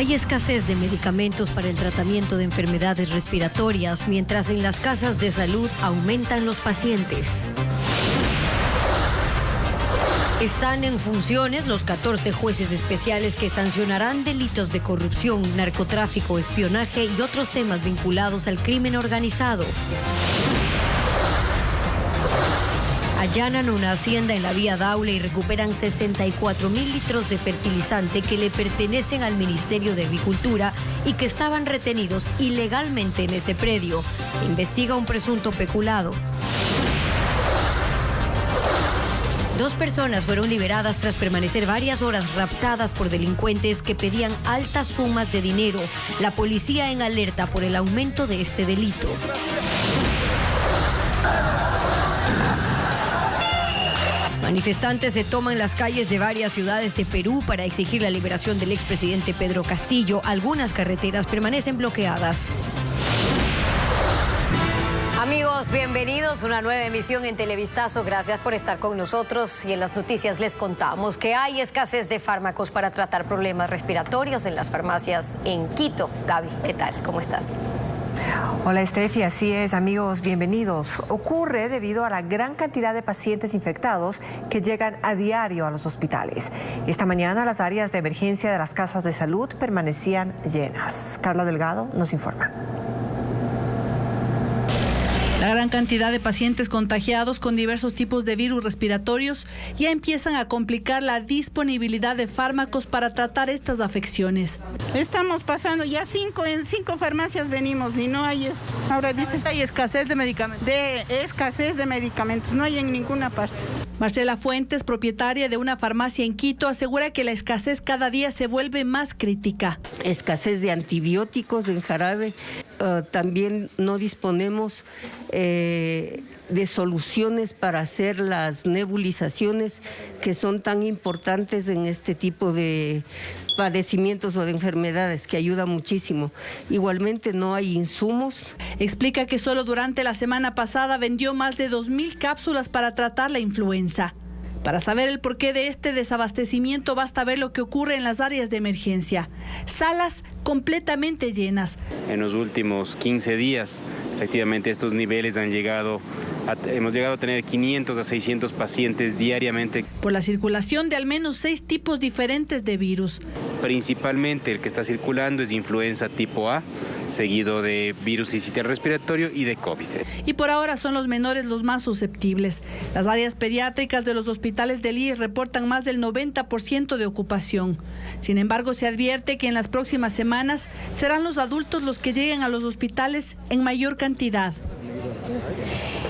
Hay escasez de medicamentos para el tratamiento de enfermedades respiratorias, mientras en las casas de salud aumentan los pacientes. Están en funciones los 14 jueces especiales que sancionarán delitos de corrupción, narcotráfico, espionaje y otros temas vinculados al crimen organizado. Allanan una hacienda en la vía Daule y recuperan 64.000 litros de fertilizante que le pertenecen al Ministerio de Agricultura y que estaban retenidos ilegalmente en ese predio. Se investiga un presunto peculado. 2 personas fueron liberadas tras permanecer varias horas raptadas por delincuentes que pedían altas sumas de dinero. La policía en alerta por el aumento de este delito. Manifestantes se toman las calles de varias ciudades de Perú para exigir la liberación del expresidente Pedro Castillo. Algunas carreteras permanecen bloqueadas. Amigos, bienvenidos a una nueva emisión en Televistazo. Gracias por estar con nosotros. Y en las noticias les contamos que hay escasez de fármacos para tratar problemas respiratorios en las farmacias en Quito. Gaby, ¿qué tal? ¿Cómo estás? Hola Estefi, así es, amigos, bienvenidos. Ocurre debido a la gran cantidad de pacientes infectados que llegan a diario a los hospitales. Esta mañana las áreas de emergencia de las casas de salud permanecían llenas. Carla Delgado nos informa. La gran cantidad de pacientes contagiados con diversos tipos de virus respiratorios ya empiezan a complicar la disponibilidad de fármacos para tratar estas afecciones. Estamos pasando ya en 5 farmacias venimos y no hay, ahora dicen, hay escasez de medicamentos. Escasez de medicamentos, no hay en ninguna parte. Marcela Fuentes, propietaria de una farmacia en Quito, asegura que la escasez cada día se vuelve más crítica. Escasez de antibióticos en jarabe, también no disponemos de soluciones para hacer las nebulizaciones que son tan importantes en este tipo de padecimientos o de enfermedades, que ayuda muchísimo. Igualmente no hay insumos. Explica que solo durante la semana pasada vendió más de 2.000 cápsulas para tratar la influenza. Para saber el porqué de este desabastecimiento basta ver lo que ocurre en las áreas de emergencia. Salas completamente llenas. En los últimos 15 días, efectivamente, estos niveles hemos llegado a tener 500 a 600 pacientes diariamente. Por la circulación de al menos 6 tipos diferentes de virus. Principalmente el que está circulando es influenza tipo A, seguido de virus sincitial respiratorio y de COVID. Y por ahora son los menores los más susceptibles. Las áreas pediátricas de los hospitales del IES reportan más del 90% de ocupación. Sin embargo, se advierte que en las próximas semanas serán los adultos los que lleguen a los hospitales en mayor cantidad.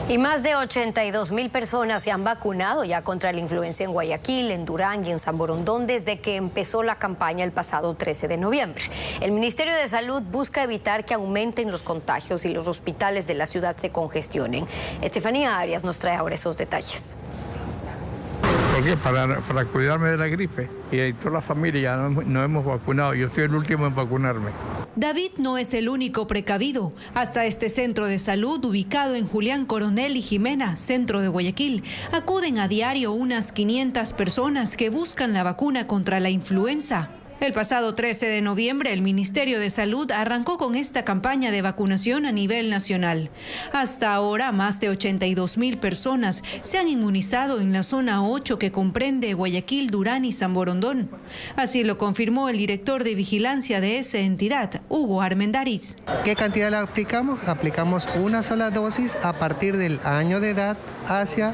Y más de 82.000 personas se han vacunado ya contra la influenza en Guayaquil, en Durán y en San Borondón desde que empezó la campaña el pasado 13 de noviembre. El Ministerio de Salud busca evitar que aumenten los contagios y los hospitales de la ciudad se congestionen. Estefanía Arias nos trae ahora esos detalles. ¿Por qué? Para cuidarme de la gripe. Y toda la familia nos hemos vacunado. Yo soy el último en vacunarme. David no es el único precavido. Hasta este centro de salud, ubicado en Julián Coronel y Jimena, centro de Guayaquil, acuden a diario unas 500 personas que buscan la vacuna contra la influenza. El pasado 13 de noviembre, el Ministerio de Salud arrancó con esta campaña de vacunación a nivel nacional. Hasta ahora, más de 82.000 personas se han inmunizado en la zona 8 que comprende Guayaquil, Durán y San Borondón. Así lo confirmó el director de vigilancia de esa entidad, Hugo Armendariz. ¿Qué cantidad le aplicamos? Aplicamos una sola dosis a partir del año de edad hacia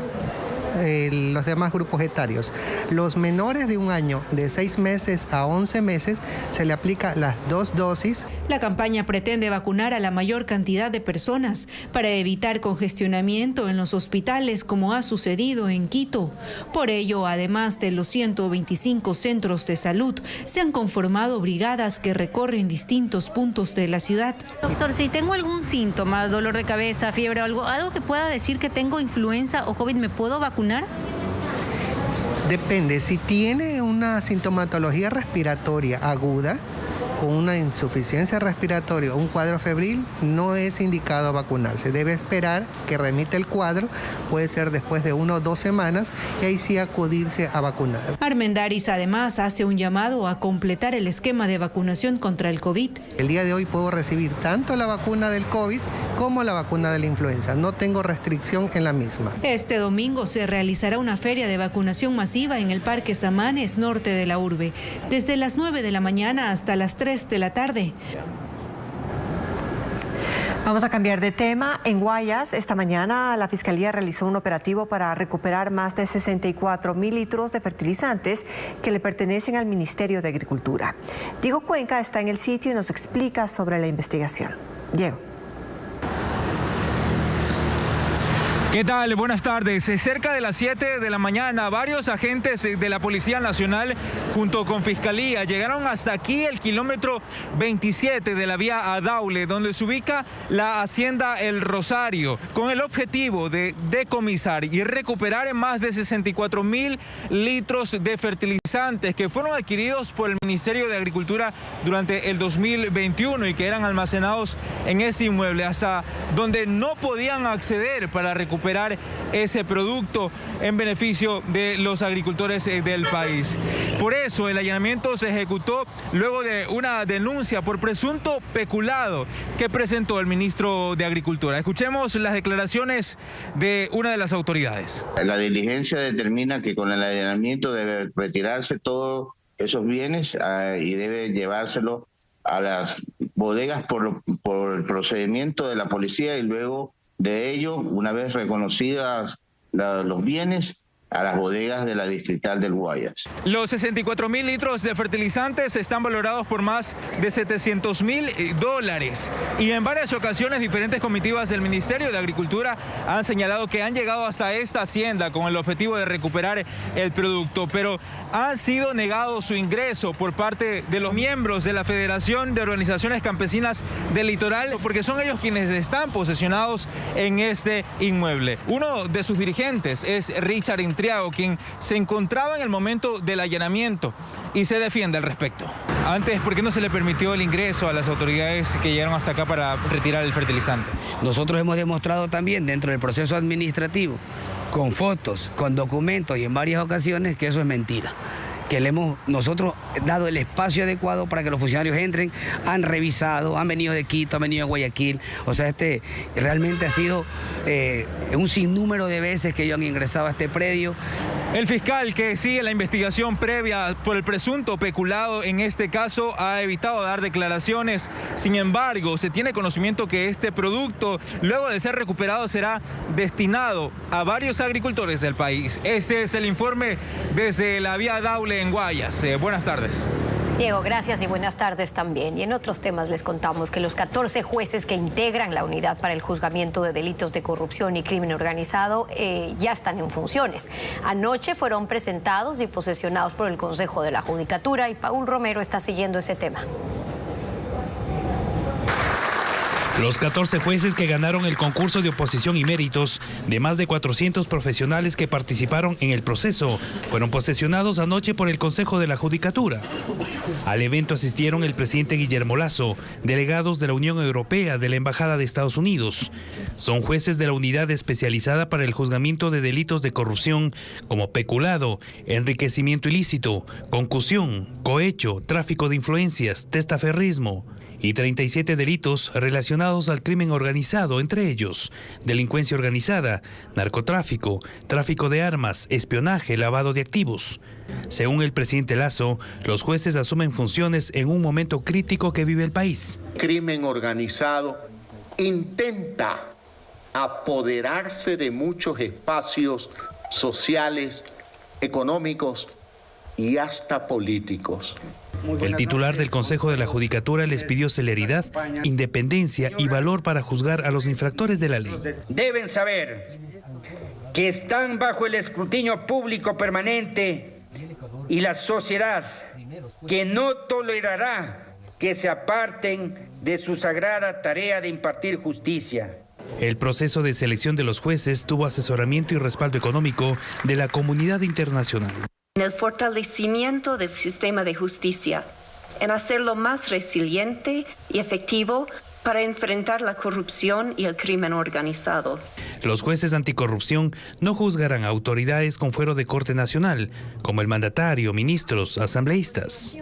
los demás grupos etarios. Los menores de un año, de 6 meses a 11 meses, se le aplica las 2 dosis. La campaña pretende vacunar a la mayor cantidad de personas para evitar congestionamiento en los hospitales, como ha sucedido en Quito. Por ello, además de los 125 centros de salud, se han conformado brigadas que recorren distintos puntos de la ciudad. Doctor, si tengo algún síntoma, dolor de cabeza, fiebre o algo que pueda decir que tengo influenza o COVID, ¿me puedo vacunar? Depende, si tiene una sintomatología respiratoria aguda, con una insuficiencia respiratoria o un cuadro febril, no es indicado vacunarse. Debe esperar que remite el cuadro, puede ser después de 1 o 2 semanas, y ahí sí acudirse a vacunar. Armendáriz además hace un llamado a completar el esquema de vacunación contra el COVID. El día de hoy puedo recibir tanto la vacuna del COVID como la vacuna de la influenza. No tengo restricción en la misma. Este domingo se realizará una feria de vacunación masiva en el Parque Samanes, norte de la urbe, desde las 9 de la mañana hasta las 3 de la tarde. Vamos a cambiar de tema. En Guayas, esta mañana la Fiscalía realizó un operativo para recuperar más de 64.000 litros de fertilizantes que le pertenecen al Ministerio de Agricultura. Diego Cuenca está en el sitio y nos explica sobre la investigación. Diego. ¿Qué tal? Buenas tardes. Cerca de las 7 de la mañana, varios agentes de la Policía Nacional junto con Fiscalía llegaron hasta aquí, el kilómetro 27 de la vía a Daule, donde se ubica la hacienda El Rosario, con el objetivo de decomisar y recuperar más de 64.000 litros de fertilizantes que fueron adquiridos por el Ministerio de Agricultura durante el 2021 y que eran almacenados en este inmueble, hasta donde no podían acceder para recuperar ese producto en beneficio de los agricultores del país. Por eso el allanamiento se ejecutó luego de una denuncia por presunto peculado que presentó el ministro de Agricultura. Escuchemos las declaraciones de una de las autoridades. La diligencia determina que con el allanamiento debe retirarse todos esos bienes y debe llevárselo a las bodegas por el procedimiento de la policía, y luego de ello, una vez reconocidas los bienes, a las bodegas de la Distrital del Guayas. Los 64.000 litros de fertilizantes están valorados por más de $700.000 y en varias ocasiones diferentes comitivas del Ministerio de Agricultura han señalado que han llegado hasta esta hacienda con el objetivo de recuperar el producto, pero han sido negados su ingreso por parte de los miembros de la Federación de Organizaciones Campesinas del Litoral, porque son ellos quienes están posesionados en este inmueble. Uno de sus dirigentes es Richard Intriago, quien se encontraba en el momento del allanamiento y se defiende al respecto. Antes, ¿por qué no se le permitió el ingreso a las autoridades que llegaron hasta acá para retirar el fertilizante? Nosotros hemos demostrado también dentro del proceso administrativo, con fotos, con documentos y en varias ocasiones, que eso es mentira. Que le hemos nosotros dado el espacio adecuado para que los funcionarios entren, han revisado, han venido de Quito, han venido de Guayaquil, o sea, realmente ha sido un sinnúmero de veces que ellos han ingresado a este predio. El fiscal que sigue la investigación previa por el presunto peculado en este caso ha evitado dar declaraciones. Sin embargo, se tiene conocimiento que este producto, luego de ser recuperado, será destinado a varios agricultores del país. Este es el informe desde la vía Daule en Guayas. Buenas tardes. Diego, gracias y buenas tardes también. Y en otros temas les contamos que los 14 jueces que integran la Unidad para el Juzgamiento de Delitos de Corrupción y Crimen Organizado ya están en funciones. Anoche fueron presentados y posesionados por el Consejo de la Judicatura y Paul Romero está siguiendo ese tema. Los 14 jueces que ganaron el concurso de oposición y méritos de más de 400 profesionales que participaron en el proceso fueron posesionados anoche por el Consejo de la Judicatura. Al evento asistieron el presidente Guillermo Lasso, delegados de la Unión Europea, de la Embajada de Estados Unidos. Son jueces de la unidad especializada para el juzgamiento de delitos de corrupción como peculado, enriquecimiento ilícito, concusión, cohecho, tráfico de influencias, testaferrismo y 37 delitos relacionados al crimen organizado, entre ellos delincuencia organizada, narcotráfico, tráfico de armas, espionaje, lavado de activos. Según el presidente Lasso, los jueces asumen funciones en un momento crítico que vive el país. Crimen organizado intenta apoderarse de muchos espacios sociales, económicos y hasta políticos. El titular del Consejo de la Judicatura les pidió celeridad, independencia y valor para juzgar a los infractores de la ley. Deben saber que están bajo el escrutinio público permanente y la sociedad que no tolerará que se aparten de su sagrada tarea de impartir justicia. El proceso de selección de los jueces tuvo asesoramiento y respaldo económico de la comunidad internacional. En el fortalecimiento del sistema de justicia, en hacerlo más resiliente y efectivo para enfrentar la corrupción y el crimen organizado. Los jueces anticorrupción no juzgarán a autoridades con fuero de Corte Nacional, como el mandatario, ministros, asambleístas.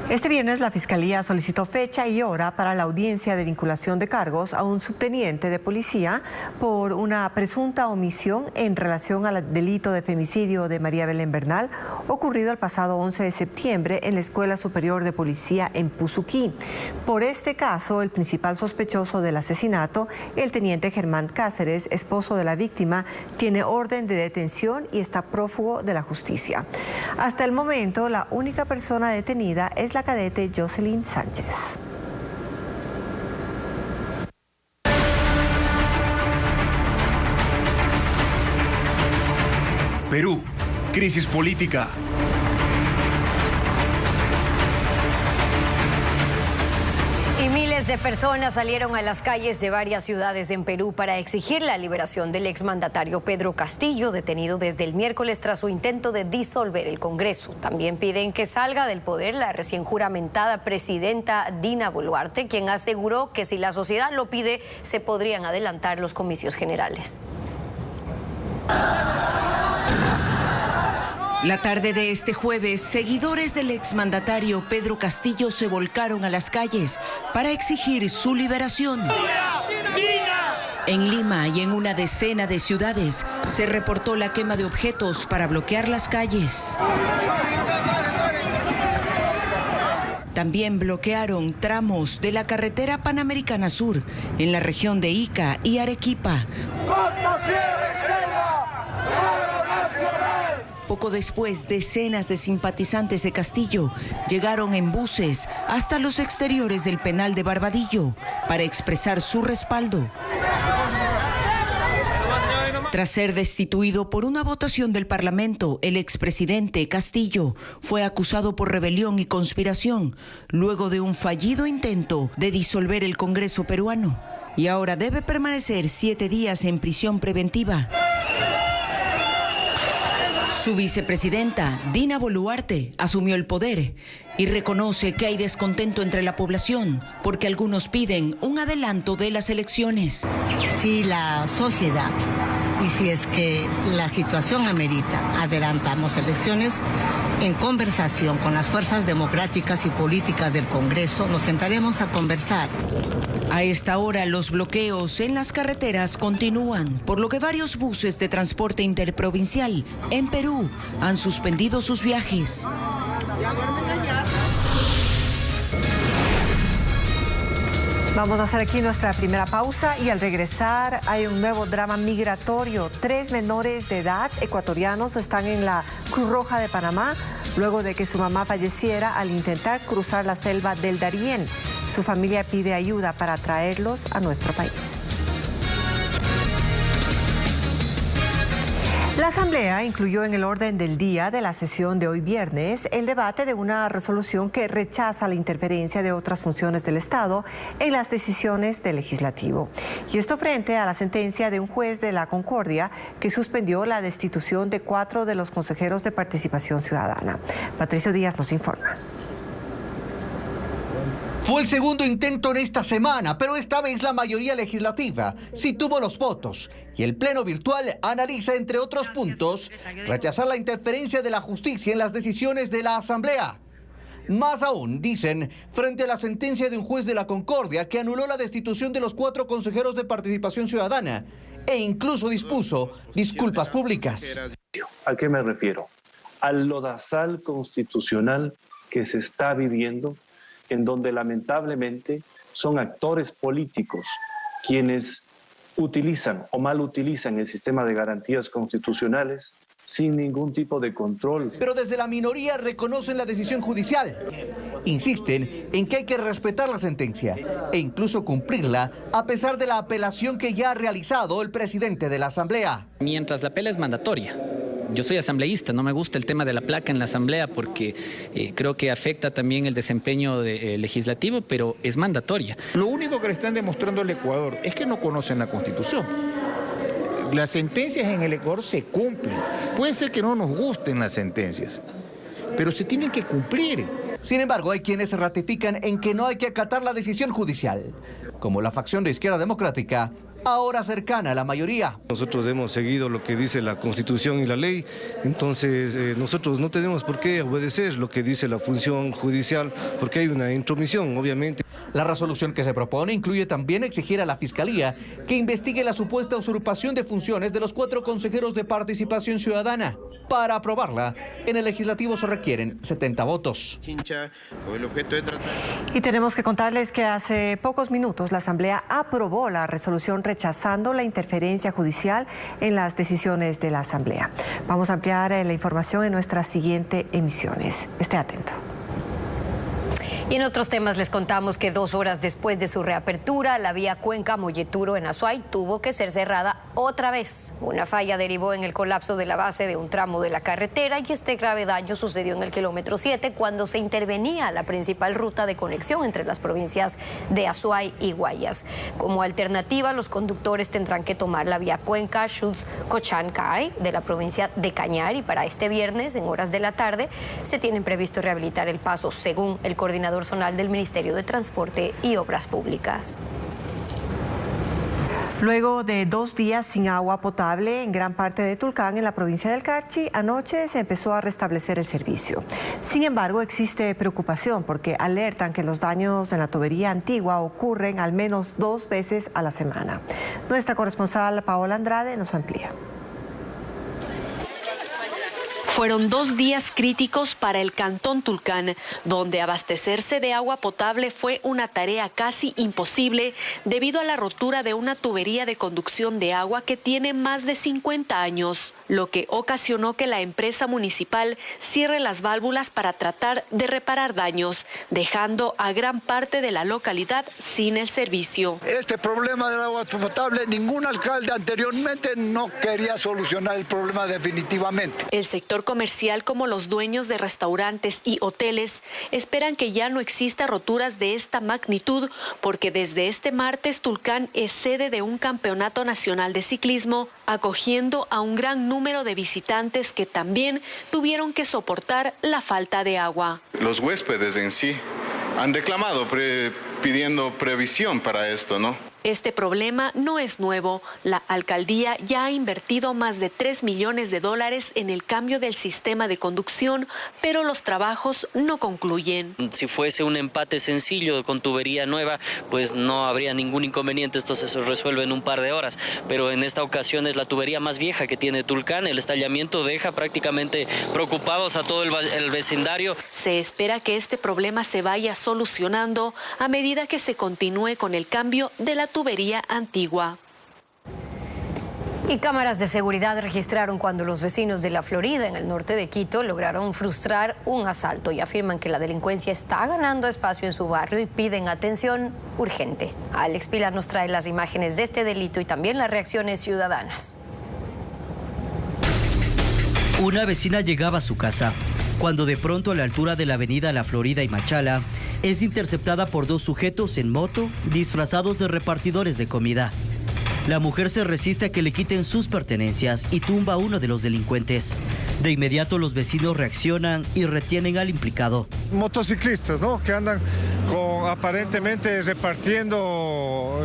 Este viernes la Fiscalía solicitó fecha y hora para la audiencia de vinculación de cargos a un subteniente de policía por una presunta omisión en relación al delito de femicidio de María Belén Bernal ocurrido el pasado 11 de septiembre en la Escuela Superior de Policía en Puzuquí. Por este caso, el principal sospechoso del asesinato, el teniente Germán Cáceres, esposo de la víctima, tiene orden de detención y está prófugo de la justicia. Hasta el momento, la única persona detenida es la cadete Jocelyn Sánchez. Perú, crisis política. Y miles de personas salieron a las calles de varias ciudades en Perú para exigir la liberación del exmandatario Pedro Castillo, detenido desde el miércoles tras su intento de disolver el Congreso. También piden que salga del poder la recién juramentada presidenta Dina Boluarte, quien aseguró que si la sociedad lo pide, se podrían adelantar los comicios generales. La tarde de este jueves, seguidores del exmandatario Pedro Castillo se volcaron a las calles para exigir su liberación. En Lima y en una decena de ciudades se reportó la quema de objetos para bloquear las calles. También bloquearon tramos de la carretera Panamericana Sur en la región de Ica y Arequipa. Poco después, decenas de simpatizantes de Castillo llegaron en buses hasta los exteriores del penal de Barbadillo para expresar su respaldo. Tras ser destituido por una votación del Parlamento, el expresidente Castillo fue acusado por rebelión y conspiración, luego de un fallido intento de disolver el Congreso peruano. Y ahora debe permanecer 7 días en prisión preventiva. Su vicepresidenta, Dina Boluarte, asumió el poder y reconoce que hay descontento entre la población porque algunos piden un adelanto de las elecciones. Si la sociedad y si es que la situación amerita, adelantamos elecciones. En conversación con las fuerzas democráticas y políticas del Congreso, nos sentaremos a conversar. A esta hora, los bloqueos en las carreteras continúan, por lo que varios buses de transporte interprovincial en Perú han suspendido sus viajes. Vamos a hacer aquí nuestra primera pausa y al regresar hay un nuevo drama migratorio. 3 menores de edad ecuatorianos están en la Cruz Roja de Panamá luego de que su mamá falleciera al intentar cruzar la selva del Darién. Su familia pide ayuda para traerlos a nuestro país. La Asamblea incluyó en el orden del día de la sesión de hoy viernes el debate de una resolución que rechaza la interferencia de otras funciones del Estado en las decisiones del Legislativo. Y esto frente a la sentencia de un juez de la Concordia que suspendió la destitución de 4 de los consejeros de Participación Ciudadana. Patricio Díaz nos informa. Fue el segundo intento en esta semana, pero esta vez la mayoría legislativa sí tuvo los votos y el Pleno virtual analiza, entre otros puntos, rechazar la interferencia de la justicia en las decisiones de la Asamblea. Más aún, dicen, frente a la sentencia de un juez de la Concordia que anuló la destitución de los 4 consejeros de Participación Ciudadana e incluso dispuso disculpas públicas. ¿A qué me refiero? Al lodazal constitucional que se está viviendo, en donde lamentablemente son actores políticos quienes utilizan o mal utilizan el sistema de garantías constitucionales sin ningún tipo de control. Pero desde la minoría reconocen la decisión judicial. Insisten en que hay que respetar la sentencia e incluso cumplirla a pesar de la apelación que ya ha realizado el presidente de la Asamblea. Mientras la apela es mandatoria. Yo soy asambleísta, no me gusta el tema de la placa en la Asamblea porque creo que afecta también el desempeño legislativo, pero es mandatoria. Lo único que le están demostrando al Ecuador es que no conocen la Constitución. Las sentencias en el Ecuador se cumplen. Puede ser que no nos gusten las sentencias, pero se tienen que cumplir. Sin embargo, hay quienes se ratifican en que no hay que acatar la decisión judicial, como la facción de Izquierda Democrática, ahora cercana a la mayoría. Nosotros hemos seguido lo que dice la Constitución y la ley, entonces nosotros no tenemos por qué obedecer lo que dice la función judicial, porque hay una intromisión, obviamente. La resolución que se propone incluye también exigir a la Fiscalía que investigue la supuesta usurpación de funciones de los 4 consejeros de Participación Ciudadana. Para aprobarla, en el legislativo se requieren 70 votos. Y tenemos que contarles que hace pocos minutos la Asamblea aprobó la resolución rechazando la interferencia judicial en las decisiones de la Asamblea. Vamos a ampliar la información en nuestras siguientes emisiones. Esté atento. Y en otros temas les contamos que 2 horas después de su reapertura, la vía Cuenca-Molleturo en Azuay tuvo que ser cerrada otra vez. Una falla derivó en el colapso de la base de un tramo de la carretera y este grave daño sucedió en el kilómetro 7 cuando se intervenía la principal ruta de conexión entre las provincias de Azuay y Guayas. Como alternativa, los conductores tendrán que tomar la vía Cuenca-Xuz-Cochancay de la provincia de Cañar y para este viernes, en horas de la tarde, se tienen previsto rehabilitar el paso, según el coordinador zonal del Ministerio de Transporte y Obras Públicas. Luego de 2 días sin agua potable en gran parte de Tulcán, en la provincia del Carchi, anoche se empezó a restablecer el servicio. Sin embargo, existe preocupación porque alertan que los daños en la tubería antigua ocurren al menos 2 veces a la semana. Nuestra corresponsal Paola Andrade nos amplía. Fueron 2 días críticos para el Cantón Tulcán, donde abastecerse de agua potable fue una tarea casi imposible debido a la rotura de una tubería de conducción de agua que tiene más de 50 años, lo que ocasionó que la empresa municipal cierre las válvulas para tratar de reparar daños, dejando a gran parte de la localidad sin el servicio. Este problema del agua potable, ningún alcalde anteriormente no quería solucionar el problema definitivamente. El sector comercial, como los dueños de restaurantes y hoteles, esperan que ya no exista roturas de esta magnitud, porque desde este martes Tulcán es sede de un campeonato nacional de ciclismo, acogiendo a un gran número de visitantes que también tuvieron que soportar la falta de agua. Los huéspedes en sí han reclamado pidiendo previsión para esto, ¿no? Este problema no es nuevo. La alcaldía ya ha invertido más de $3 millones en el cambio del sistema de conducción, pero los trabajos no concluyen. Si fuese un empate sencillo con tubería nueva, pues no habría ningún inconveniente. Esto se resuelve en un par de horas. Pero en esta ocasión es la tubería más vieja que tiene Tulcán. El estallamiento deja prácticamente preocupados a todo el vecindario. Se espera que este problema se vaya solucionando a medida que se continúe con el cambio de la tubería antigua. Y cámaras de seguridad registraron cuando los vecinos de La Florida, en el norte de Quito, lograron frustrar un asalto y afirman que la delincuencia está ganando espacio en su barrio y piden atención urgente. Alex Pilar nos trae las imágenes de este delito y también las reacciones ciudadanas. Una vecina llegaba a su casa cuando de pronto, a la altura de la avenida La Florida y Machala, es interceptada por 2 sujetos en moto disfrazados de repartidores de comida. La mujer se resiste a que le quiten sus pertenencias y tumba a uno de los delincuentes. De inmediato los vecinos reaccionan y retienen al implicado. Motociclistas, ¿no?, que andan aparentemente repartiendo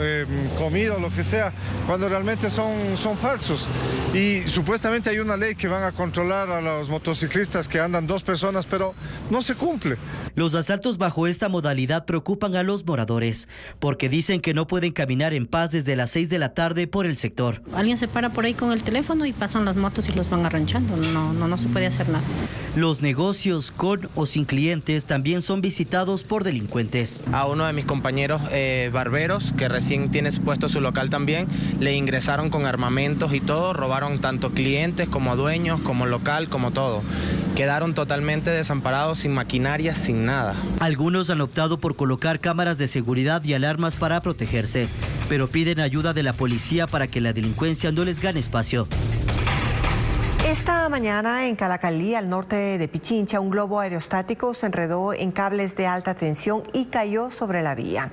comida o lo que sea, cuando realmente son falsos. Y supuestamente hay una ley que van a controlar a los motociclistas que andan 2 personas, pero no se cumple. Los asaltos bajo esta modalidad preocupan a los moradores, porque dicen que no pueden caminar en paz desde las 6 de la tarde por el sector. Alguien se para por ahí con el teléfono y pasan las motos y los van arranchando. No se puede hacer nada. Los negocios con o sin clientes también son visitados por delincuentes. A uno de mis compañeros barberos, que recién tiene puesto su local también, le ingresaron con armamentos y todo, robaron tanto clientes como dueños, como local, como todo. Quedaron totalmente desamparados, sin maquinaria, sin nada. Algunos han optado por colocar cámaras de seguridad y alarmas para protegerse, pero piden ayuda de la policía para que la delincuencia no les gane espacio. Esta mañana en Calacalí, al norte de Pichincha, un globo aerostático se enredó en cables de alta tensión y cayó sobre la vía.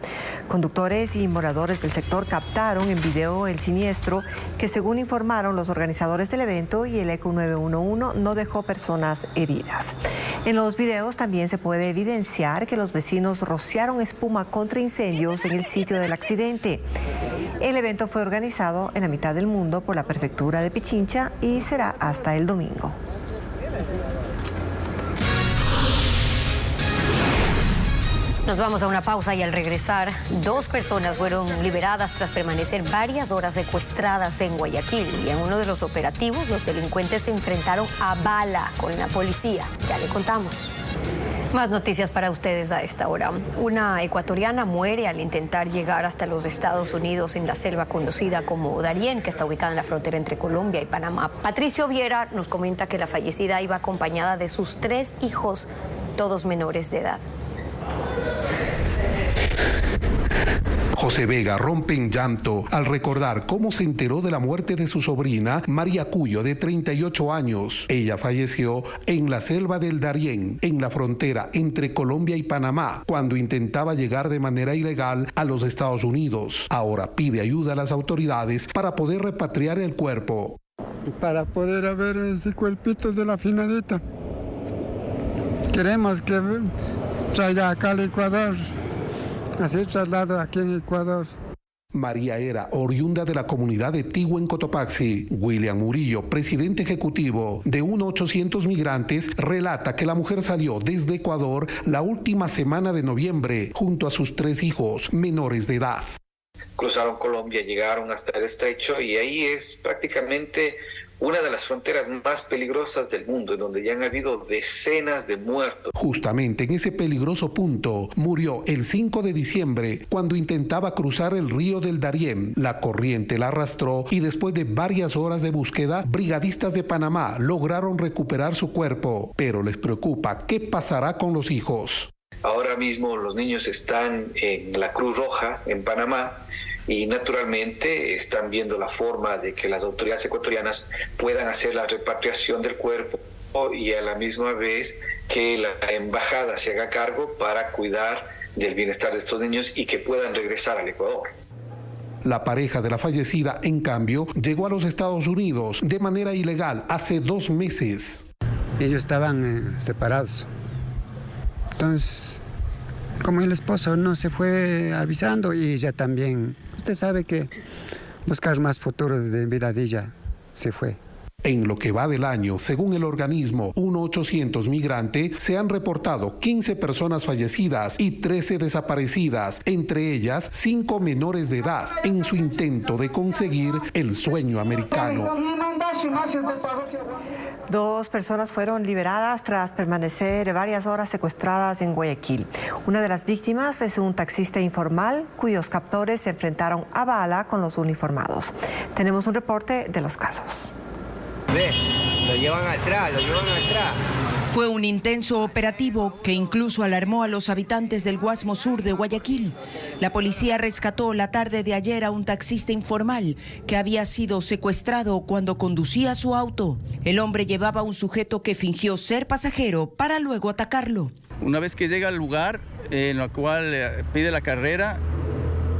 Conductores y moradores del sector captaron en video el siniestro que, según informaron los organizadores del evento, y el ECO 911 no dejó personas heridas. En los videos también se puede evidenciar que los vecinos rociaron espuma contra incendios en el sitio del accidente. El evento fue organizado en la mitad del mundo por la prefectura de Pichincha y será hasta el domingo. Nos vamos a una pausa y al regresar, 2 personas fueron liberadas tras permanecer varias horas secuestradas en Guayaquil. Y en uno de los operativos, los delincuentes se enfrentaron a bala con la policía. Ya le contamos. Más noticias para ustedes a esta hora. Una ecuatoriana muere al intentar llegar hasta los Estados Unidos en la selva conocida como Darién, que está ubicada en la frontera entre Colombia y Panamá. Patricio Viera nos comenta que la fallecida iba acompañada de sus 3 hijos, todos menores de edad. José Vega rompe en llanto al recordar cómo se enteró de la muerte de su sobrina María Cuyo, de 38 años. Ella falleció en la selva del Darién, en la frontera entre Colombia y Panamá, cuando intentaba llegar de manera ilegal a los Estados Unidos. Ahora pide ayuda a las autoridades para poder repatriar el cuerpo. Para poder ver ese cuerpito de la finalita. Queremos que traiga acá al Ecuador. Así traslado aquí en Ecuador. María era oriunda de la comunidad de Tigua en Cotopaxi. William Murillo, presidente ejecutivo de 1.800 migrantes, relata que la mujer salió desde Ecuador la última semana de noviembre junto a sus 3 hijos menores de edad. Cruzaron Colombia, llegaron hasta el estrecho y ahí es prácticamente una de las fronteras más peligrosas del mundo, en donde ya han habido decenas de muertos. Justamente en ese peligroso punto murió el 5 de diciembre cuando intentaba cruzar el río del Darién. La corriente la arrastró y después de varias horas de búsqueda, brigadistas de Panamá lograron recuperar su cuerpo, pero les preocupa qué pasará con los hijos. Ahora mismo los niños están en la Cruz Roja en Panamá y naturalmente están viendo la forma de que las autoridades ecuatorianas puedan hacer la repatriación del cuerpo y a la misma vez que la embajada se haga cargo para cuidar del bienestar de estos niños y que puedan regresar al Ecuador. La pareja de la fallecida, en cambio, llegó a los Estados Unidos de manera ilegal hace 2 meses. Ellos estaban separados. Entonces, como el esposo no se fue avisando y ella también, usted sabe que buscar más futuro de vida de ella se fue. En lo que va del año, según el organismo 1.800 Migrante, se han reportado 15 personas fallecidas y 13 desaparecidas, entre ellas 5 menores de edad, en su intento de conseguir el sueño americano. 2 personas fueron liberadas tras permanecer varias horas secuestradas en Guayaquil. Una de las víctimas es un taxista informal cuyos captores se enfrentaron a bala con los uniformados. Tenemos un reporte de los casos. Lo llevan atrás. Fue un intenso operativo que incluso alarmó a los habitantes del Guasmo Sur de Guayaquil. La policía rescató la tarde de ayer a un taxista informal que había sido secuestrado cuando conducía su auto. El hombre llevaba a un sujeto que fingió ser pasajero para luego atacarlo. Una vez que llega al lugar en el cual pide la carrera,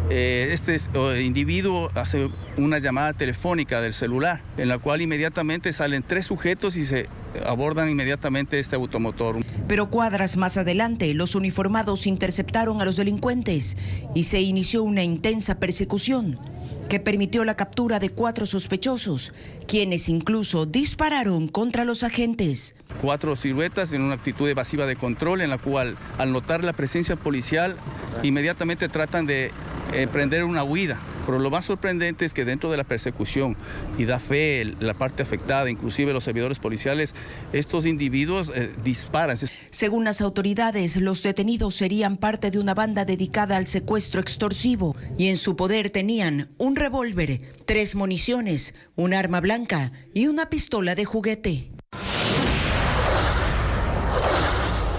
este individuo hace una llamada telefónica del celular, en la cual inmediatamente salen 3 sujetos y se abordan inmediatamente este automotor. Pero cuadras más adelante, los uniformados interceptaron a los delincuentes y se inició una intensa persecución que permitió la captura de 4 sospechosos, quienes incluso dispararon contra los agentes. 4 siluetas en una actitud evasiva de control, en la cual, al notar la presencia policial, inmediatamente tratan de emprender una huida. Pero lo más sorprendente es que dentro de la persecución, y da fe la parte afectada, inclusive los servidores policiales, estos individuos disparan. Según las autoridades, los detenidos serían parte de una banda dedicada al secuestro extorsivo y en su poder tenían un revólver, 3 municiones, un arma blanca y una pistola de juguete.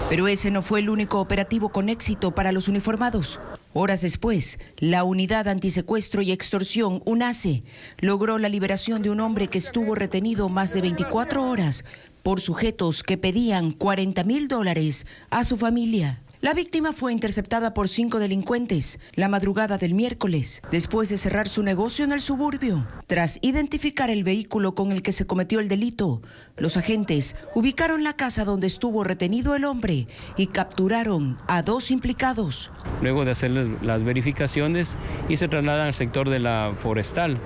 Pero ese no fue el único operativo con éxito para los uniformados. Horas después, la Unidad Antisecuestro y Extorsión, UNACE, logró la liberación de un hombre que estuvo retenido más de 24 horas por sujetos que pedían $40,000 a su familia. La víctima fue interceptada por 5 delincuentes la madrugada del miércoles, después de cerrar su negocio en el suburbio. Tras identificar el vehículo con el que se cometió el delito, los agentes ubicaron la casa donde estuvo retenido el hombre y capturaron a 2 implicados. Luego de hacer las verificaciones y se trasladan al sector de la Forestal,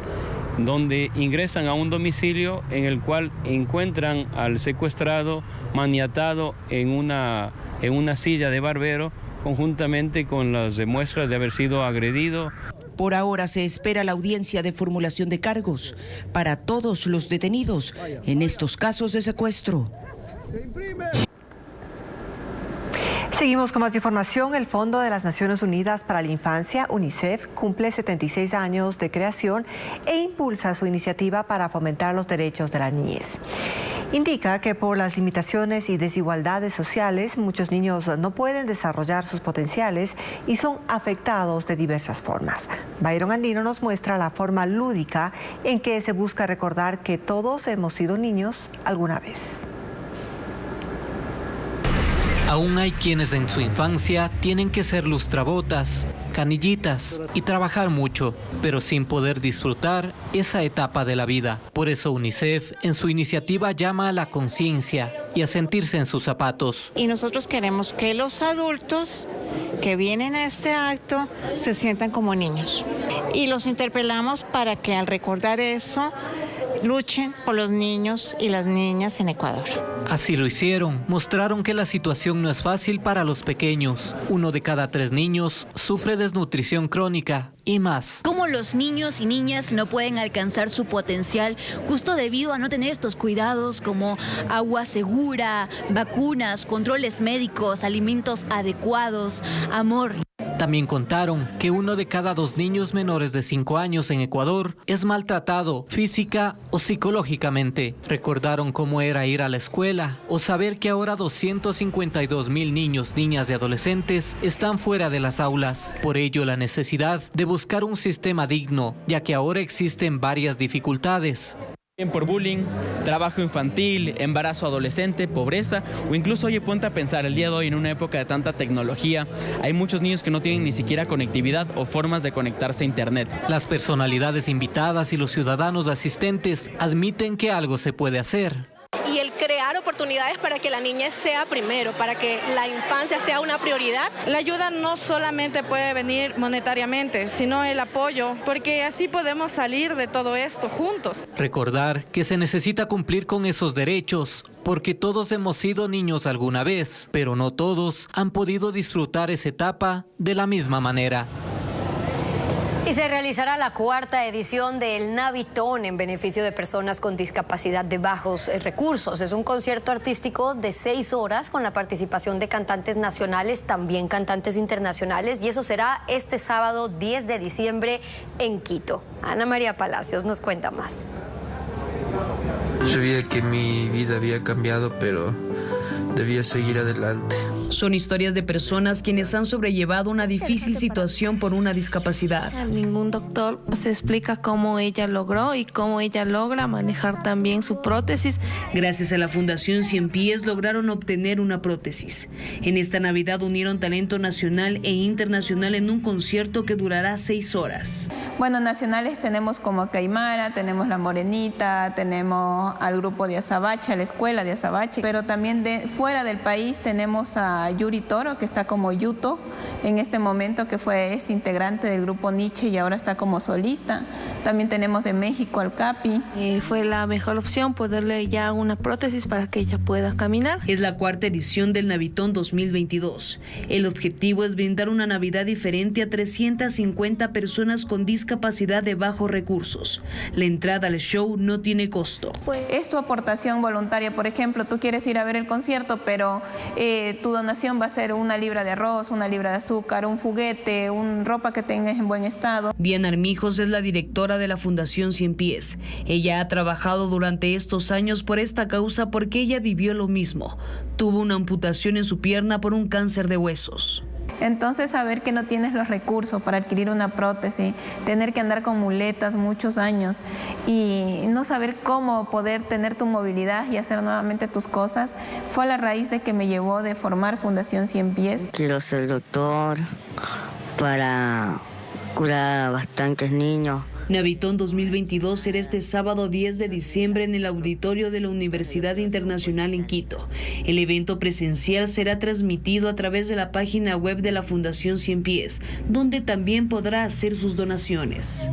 donde ingresan a un domicilio en el cual encuentran al secuestrado maniatado en una silla de barbero, conjuntamente con las demuestras de haber sido agredido. Por ahora se espera la audiencia de formulación de cargos para todos los detenidos en estos casos de secuestro. Seguimos con más información. El Fondo de las Naciones Unidas para la Infancia, UNICEF, cumple 76 años de creación e impulsa su iniciativa para fomentar los derechos de la niñez. Indica que por las limitaciones y desigualdades sociales, muchos niños no pueden desarrollar sus potenciales y son afectados de diversas formas. Byron Andino nos muestra la forma lúdica en que se busca recordar que todos hemos sido niños alguna vez. Aún hay quienes en su infancia tienen que ser lustrabotas, canillitas y trabajar mucho, pero sin poder disfrutar esa etapa de la vida. Por eso UNICEF en su iniciativa llama a la conciencia y a sentirse en sus zapatos. Y nosotros queremos que los adultos que vienen a este acto se sientan como niños. Y los interpelamos para que al recordar eso, luchen por los niños y las niñas en Ecuador. Así lo hicieron. Mostraron que la situación no es fácil para los pequeños. 1 de cada 3 niños sufre desnutrición crónica y más. Cómo los niños y niñas no pueden alcanzar su potencial justo debido a no tener estos cuidados como agua segura, vacunas, controles médicos, alimentos adecuados, amor. También contaron que 1 de cada 2 niños menores de 5 años en Ecuador es maltratado física o psicológicamente. Recordaron cómo era ir a la escuela o saber que ahora 252,000 niños, niñas y adolescentes están fuera de las aulas. Por ello, la necesidad de buscar un sistema digno, ya que ahora existen varias dificultades. Por bullying, trabajo infantil, embarazo adolescente, pobreza o incluso, oye, ponte a pensar, el día de hoy en una época de tanta tecnología, hay muchos niños que no tienen ni siquiera conectividad o formas de conectarse a internet. Las personalidades invitadas y los ciudadanos asistentes admiten que algo se puede hacer. Y el crear oportunidades para que la niñez sea primero, para que la infancia sea una prioridad. La ayuda no solamente puede venir monetariamente, sino el apoyo, porque así podemos salir de todo esto juntos. Recordar que se necesita cumplir con esos derechos, porque todos hemos sido niños alguna vez, pero no todos han podido disfrutar esa etapa de la misma manera. Y se realizará la 4ª edición del Navitón en beneficio de personas con discapacidad de bajos recursos. Es un concierto artístico de 6 horas con la participación de cantantes nacionales, también cantantes internacionales, y eso será este sábado 10 de diciembre en Quito. Ana María Palacios nos cuenta más. Sabía que mi vida había cambiado, pero debía seguir adelante. Son historias de personas quienes han sobrellevado una difícil situación por una discapacidad. Ningún doctor se explica cómo ella logró y cómo ella logra manejar también su prótesis. Gracias a la Fundación 100 Pies lograron obtener una prótesis. En esta Navidad unieron talento nacional e internacional en un concierto que durará 6 horas. Bueno, nacionales tenemos como a Caimara, tenemos La Morenita, tenemos al grupo de Azabache, a la escuela de Azabache, pero también fuera del país tenemos a Yuri Toro, que está como Yuto en este momento, que es integrante del grupo Nietzsche y ahora está como solista. También tenemos de México al Capi. Fue la mejor opción poderle ya una prótesis para que ella pueda caminar. Es la 4ª edición del Navitón 2022. El objetivo es brindar una Navidad diferente a 350 personas con discapacidad de bajos recursos. La entrada al show no tiene costo. Es tu aportación voluntaria. Por ejemplo, tú quieres ir a ver el concierto, pero tu donación va a ser 1 libra de arroz, 1 libra de azúcar, un juguete, una ropa que tengas en buen estado. Diana Armijos es la directora de la Fundación 100 Pies. Ella ha trabajado durante estos años por esta causa porque ella vivió lo mismo. Tuvo una amputación en su pierna por un cáncer de huesos. Entonces saber que no tienes los recursos para adquirir una prótesis, tener que andar con muletas muchos años y no saber cómo poder tener tu movilidad y hacer nuevamente tus cosas, fue a la raíz de que me llevó de formar Fundación 100 Pies. Quiero ser doctor para curar a bastantes niños. Navitón 2022 será este sábado 10 de diciembre en el auditorio de la Universidad Internacional en Quito. El evento presencial será transmitido a través de la página web de la Fundación 100 Pies, donde también podrá hacer sus donaciones.